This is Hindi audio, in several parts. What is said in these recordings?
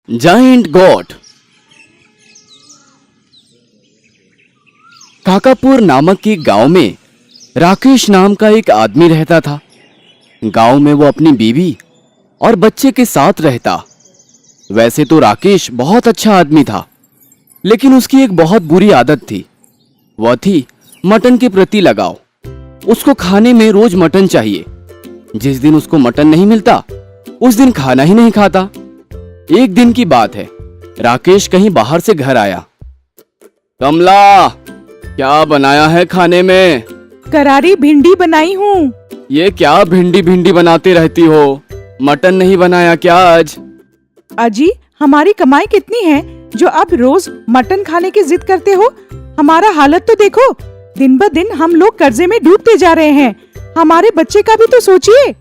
जाइंट गोट। काकापुर नामक के गांव में राकेश नाम का एक आदमी रहता था। गांव में वो अपनी बीवी और बच्चे के साथ रहता। वैसे तो राकेश बहुत अच्छा आदमी था, लेकिन उसकी एक बहुत बुरी आदत थी। वह थी मटन के प्रति लगाव। उसको खाने में रोज मटन चाहिए। जिस दिन उसको मटन नहीं मिलता उस दिन खाना ही नहीं खाता। एक दिन की बात है, राकेश कहीं बाहर से घर आया। कमला, क्या बनाया है खाने में? करारी भिंडी बनाई हूँ। ये क्या भिंडी भिंडी बनाती रहती हो? मटन नहीं बनाया क्या आज? अजी, हमारी कमाई कितनी है जो आप रोज मटन खाने की जिद करते हो? हमारा हालत तो देखो, दिन ब दिन हम लोग कर्जे में डूबते जा रहे हैं। हमारे बच्चे का भी तो सोचिए।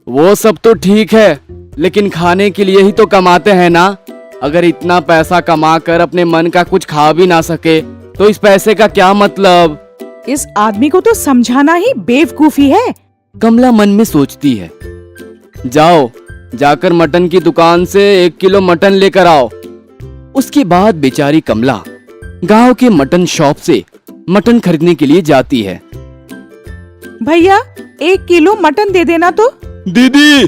वो सब तो ठीक है, लेकिन खाने के लिए ही तो कमाते हैं ना। अगर इतना पैसा कमा कर अपने मन का कुछ खा भी ना सके तो इस पैसे का क्या मतलब? इस आदमी को तो समझाना ही बेवकूफी है। कमला मन में सोचती है। जाओ, जाकर मटन की दुकान से 1 किलो मटन लेकर आओ। उसके बाद बेचारी कमला गांव के मटन शॉप से मटन खरीदने के लिए जाती है। भैया, 1 किलो मटन दे देना तो। दीदी,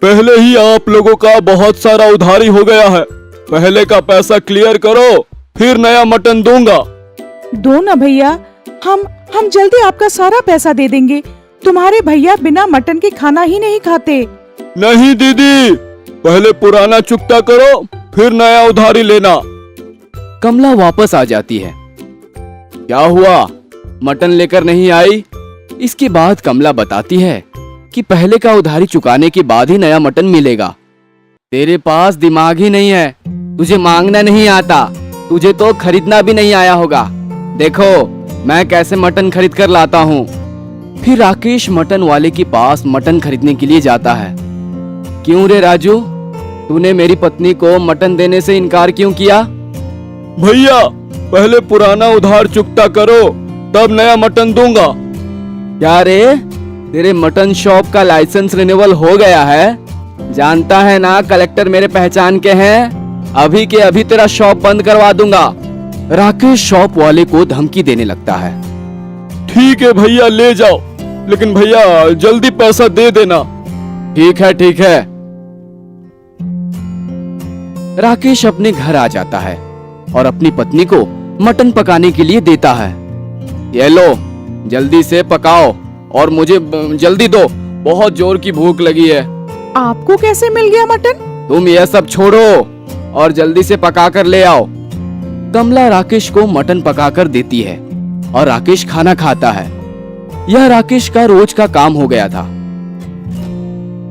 पहले ही आप लोगों का बहुत सारा उधारी हो गया है। पहले का पैसा क्लियर करो, फिर नया मटन दूंगा। दो ना भैया, हम जल्दी आपका सारा पैसा दे देंगे। तुम्हारे भैया बिना मटन के खाना ही नहीं खाते। नहीं दीदी, पहले पुराना चुकता करो, फिर नया उधारी लेना। कमला वापस आ जाती है। क्या हुआ, मटन लेकर नहीं आई? इसके बाद कमला बताती है कि पहले का उधारी चुकाने के बाद ही नया मटन मिलेगा। तेरे पास दिमाग ही नहीं है, तुझे मांगना नहीं आता, तुझे तो खरीदना भी नहीं आया होगा। देखो मैं कैसे मटन खरीद कर लाता हूँ। फिर राकेश मटन वाले के पास मटन खरीदने के लिए जाता है। क्यों रे राजू, तूने मेरी पत्नी को मटन देने से इनकार क्यों किया? भैया, पहले पुराना उधार चुकता करो, तब नया मटन दूंगा। क्या रे, तेरे मटन शॉप का लाइसेंस रिन्यूअल हो गया है? जानता है ना कलेक्टर मेरे पहचान के हैं। अभी के अभी तेरा शॉप बंद करवा दूंगा। राकेश शॉप वाले को धमकी देने लगता है। ठीक है भैया, ले जाओ, लेकिन भैया जल्दी पैसा दे देना। ठीक है ठीक है। राकेश अपने घर आ जाता है और अपनी पत्नी को मटन पकाने के लिए देता है। ये लो, जल्दी से पकाओ और मुझे जल्दी दो, बहुत जोर की भूख लगी है। आपको कैसे मिल गया मटन? तुम यह सब छोड़ो और जल्दी से पका कर ले आओ। कमला राकेश को मटन पकाकर देती है और राकेश खाना खाता है। यह राकेश का रोज का काम हो गया था।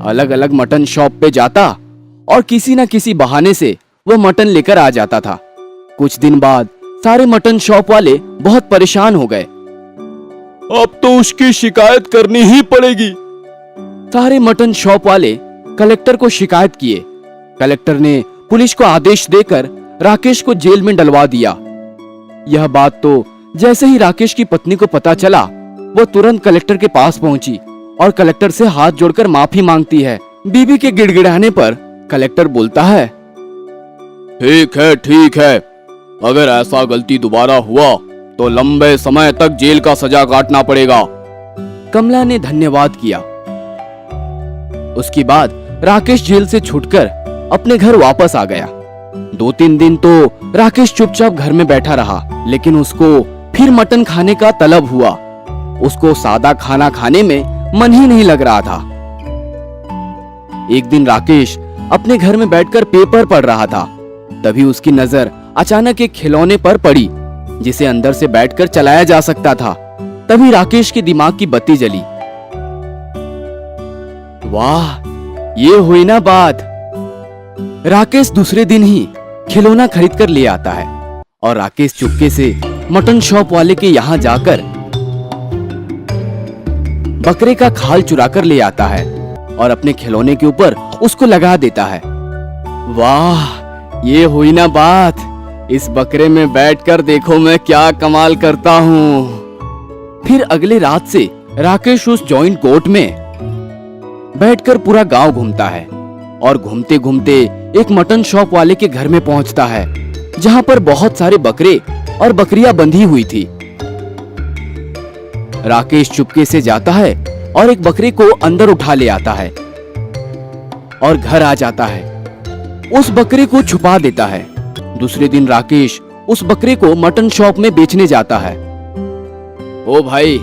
अलग अलग मटन शॉप पे जाता और किसी न किसी बहाने से वह मटन लेकर आ जाता था। कुछ दिन बाद सारे मटन शॉप वाले बहुत परेशान हो गए। अब तो उसकी शिकायत करनी ही पड़ेगी। सारे मटन शॉप वाले कलेक्टर को शिकायत किए। कलेक्टर ने पुलिस को आदेश देकर राकेश को जेल में डलवा दिया। यह बात तो जैसे ही राकेश की पत्नी को पता चला, वो तुरंत कलेक्टर के पास पहुंची और कलेक्टर से हाथ जोड़कर माफी मांगती है। बीबी के गिड़गिड़ाने पर कलेक्टर बोलता है, ठीक है, अगर ऐसा गलती दोबारा हुआ तो लंबे समय तक जेल का सजा काटना पड़ेगा। कमला ने धन्यवाद किया। उसके बाद राकेश जेल से छूटकर अपने घर वापस आ गया। 2-3 दिन तो राकेश चुपचाप घर में बैठा रहा, लेकिन उसको फिर मटन खाने का तलब हुआ। उसको सादा खाना खाने में मन ही नहीं लग रहा था। एक दिन राकेश अपने घर में बैठकर पेपर पढ़ रहा था। तभी उसकी नजर अचानक एक खिलौने पर पड़ी जिसे अंदर से बैठकर चलाया जा सकता था। तभी राकेश के दिमाग की बत्ती जली। वाह, ये हुई ना बात। राकेश दूसरे दिन ही खिलौना खरीद कर ले आता है और राकेश चुपके से मटन शॉप वाले के यहाँ जाकर बकरे का खाल चुरा कर ले आता है और अपने खिलौने के ऊपर उसको लगा देता है। वाह, ये हुई ना बात। इस बकरे में बैठकर देखो मैं क्या कमाल करता हूँ। फिर अगले रात से राकेश उस जॉइंट कोर्ट में बैठकर पूरा गांव घूमता है और घूमते घूमते एक मटन शॉप वाले के घर में पहुंचता है, जहां पर बहुत सारे बकरे और बकरियां बंधी हुई थी। राकेश चुपके से जाता है और एक बकरे को अंदर उठा ले आता है और घर आ जाता है। उस बकरे को छुपा देता है। दूसरे दिन राकेश उस बकरे को मटन शॉप में बेचने जाता है। ओ भाई,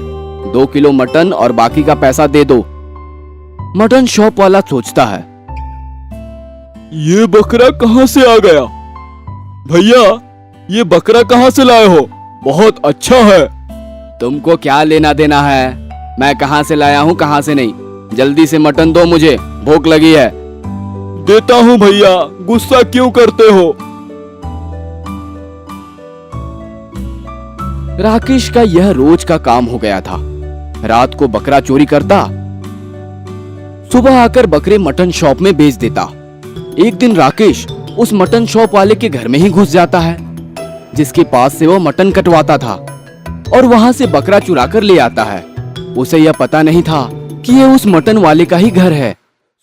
2 किलो मटन और बाकी का पैसा दे दो। मटन शॉप वाला सोचता है, ये बकरा कहाँ से आ गया? भैया, ये बकरा कहाँ से लाए हो? बहुत अच्छा है। तुमको क्या लेना देना है? मैं कहां से लाया हूं कहां से नहीं। जल्दी से मटन दो, मुझे भूख लगी है। देता हूँ भैया, गुस्सा क्यों करते हो? राकेश का यह रोज का काम हो गया था। रात को बकरा चोरी करता, सुबह आकर बकरे मटन शॉप में बेच देता। एक दिन राकेश उस मटन शॉप वाले के घर में ही घुस जाता है, जिसके पास से वो मटन कटवाता था, और वहां से बकरा चुरा कर ले आता है। उसे यह पता नहीं था कि ये उस मटन वाले का ही घर है।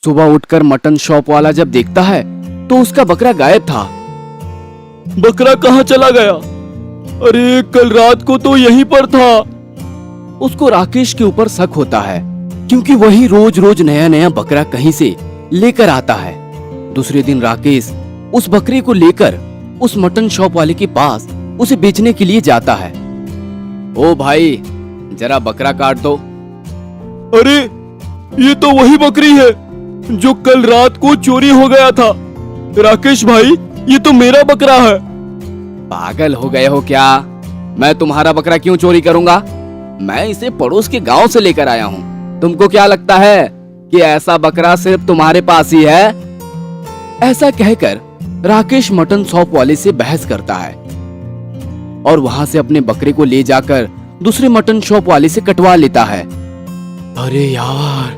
सुबह उठकर मटन शॉप वाला जब देखता है तो उसका बकरा गायब था। बकरा कहाँ चला गया? अरे, कल रात को तो यहीं पर था। उसको राकेश के ऊपर शक होता है, क्योंकि वही रोज रोज नया नया बकरा कहीं से लेकर आता है। दूसरे दिन राकेश उस बकरे को लेकर उस मटन शॉप वाले के पास उसे बेचने के लिए जाता है। ओ भाई, जरा बकरा काट दो। अरे, ये तो वही बकरी है जो कल रात को चोरी हो गया था। राकेश भाई, ये तो मेरा बकरा है। पागल हो गए हो क्या? मैं तुम्हारा बकरा क्यों चोरी करूंगा? मैं इसे पड़ोस के गांव से लेकर आया हूँ। तुमको क्या लगता है कि ऐसा बकरा सिर्फ तुम्हारे पास ही है? ऐसा कहकर राकेश मटन शॉप वाले से बहस करता है और वहां से अपने बकरे को ले जाकर दूसरे मटन शॉप वाले से कटवा लेता है। अरे यार,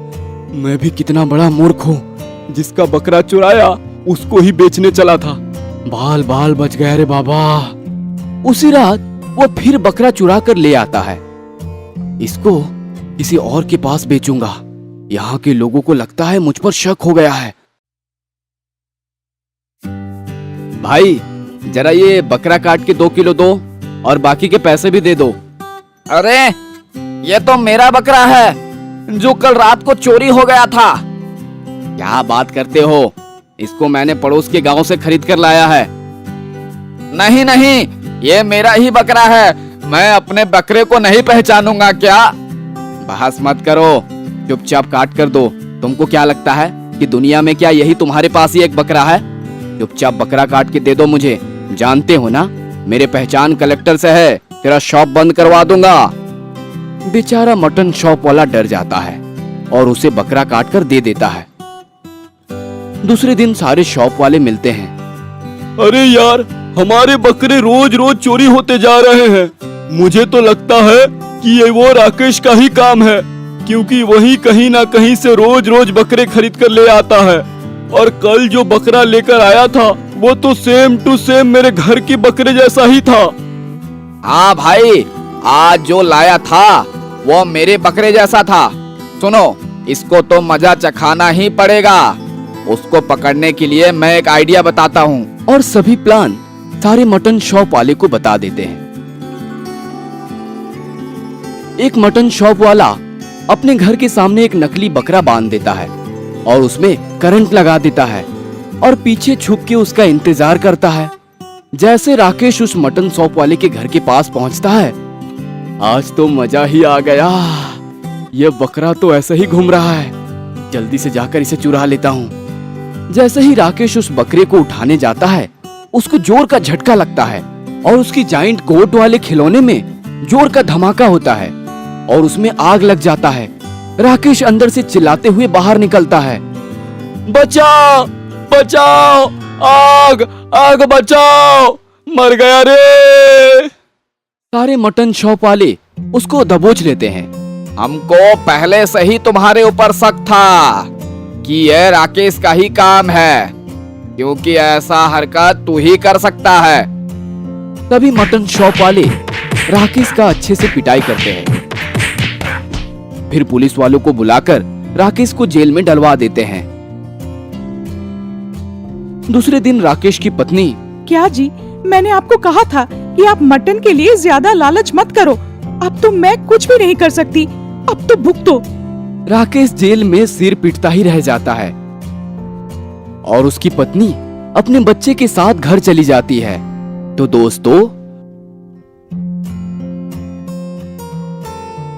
मैं भी कितना बड़ा मूर्ख हूँ, जिसका बकरा चुराया उसको ही बेचने चला था। बाल बाल बच गए रे बाबा। उसी रात वो फिर बकरा चुरा कर ले आता है। इसको किसी और के पास बेचूंगा। यहाँ के लोगों को लगता है मुझ पर शक हो गया है। भाई, जरा ये बकरा काट के 2 किलो दो और बाकी के पैसे भी दे दो। अरे, ये तो मेरा बकरा है जो कल रात को चोरी हो गया था। क्या बात करते हो? इसको मैंने पड़ोस के गांव से खरीद कर लाया है। नहीं नहीं, ये मेरा ही बकरा है। मैं अपने बकरे को नहीं पहचानूंगा क्या? बहस मत करो, चुपचाप काट कर दो। तुमको क्या लगता है कि दुनिया में क्या यही तुम्हारे पास ही एक बकरा है? चुपचाप बकरा काट के दे दो मुझे। जानते हो ना, मेरे पहचान कलेक्टर से है। तेरा शॉप बंद करवा दूंगा। बेचारा मटन शॉप वाला डर जाता है और उसे बकरा काट कर दे देता है। दूसरे दिन सारे शॉप वाले मिलते हैं। अरे यार, हमारे बकरे रोज रोज चोरी होते जा रहे हैं। मुझे तो लगता है कि ये वो राकेश का ही काम है, क्योंकि वही कहीं ना कहीं से रोज रोज बकरे खरीद कर ले आता है। और कल जो बकरा लेकर आया था वो तो सेम टू सेम मेरे घर के बकरे जैसा ही था। हाँ भाई, आज जो लाया था वो मेरे बकरे जैसा था। सुनो, इसको तो मजा चखाना ही पड़ेगा। उसको पकड़ने के लिए मैं एक आइडिया बताता हूँ। और सभी प्लान सारे मटन शॉप वाले को बता देते हैं। एक मटन शॉप वाला अपने घर के सामने एक नकली बकरा बांध देता है और उसमें करंट लगा देता है और पीछे छुप के उसका इंतजार करता है। जैसे राकेश उस मटन शॉप वाले के घर के पास पहुंचता है, आज तो मजा ही आ गया। यह बकरा तो ऐसे ही घूम रहा है, जल्दी से जाकर इसे चुरा लेता हूँ। जैसे ही राकेश उस बकरे को उठाने जाता है, उसको जोर का झटका लगता है और उसकी जाइंट कोट वाले खिलौने में जोर का धमाका होता है और उसमें आग लग जाता है। राकेश अंदर से चिल्लाते हुए बाहर निकलता है, बचाओ बचाओ, आग आग बचाओ, मर गया रे। सारे मटन शॉप वाले उसको दबोच लेते हैं। हमको पहले से ही तुम्हारे ऊपर शक था कि यह राकेश का ही काम है, क्योंकि ऐसा हरकत तू ही कर सकता है। तभी मटन शॉप वाले राकेश का अच्छे से पिटाई करते हैं। फिर पुलिस वालों को बुलाकर राकेश को जेल में डलवा देते हैं। दूसरे दिन राकेश की पत्नी क्या जी, मैंने आपको कहा था कि आप मटन के लिए ज्यादा लालच मत करो। अब तो मैं कुछ भी नहीं कर सकती, अब तो भुगतो। राकेश जेल में सिर पीटता ही रह जाता है और उसकी पत्नी अपने बच्चे के साथ घर चली जाती है। तो दोस्तों,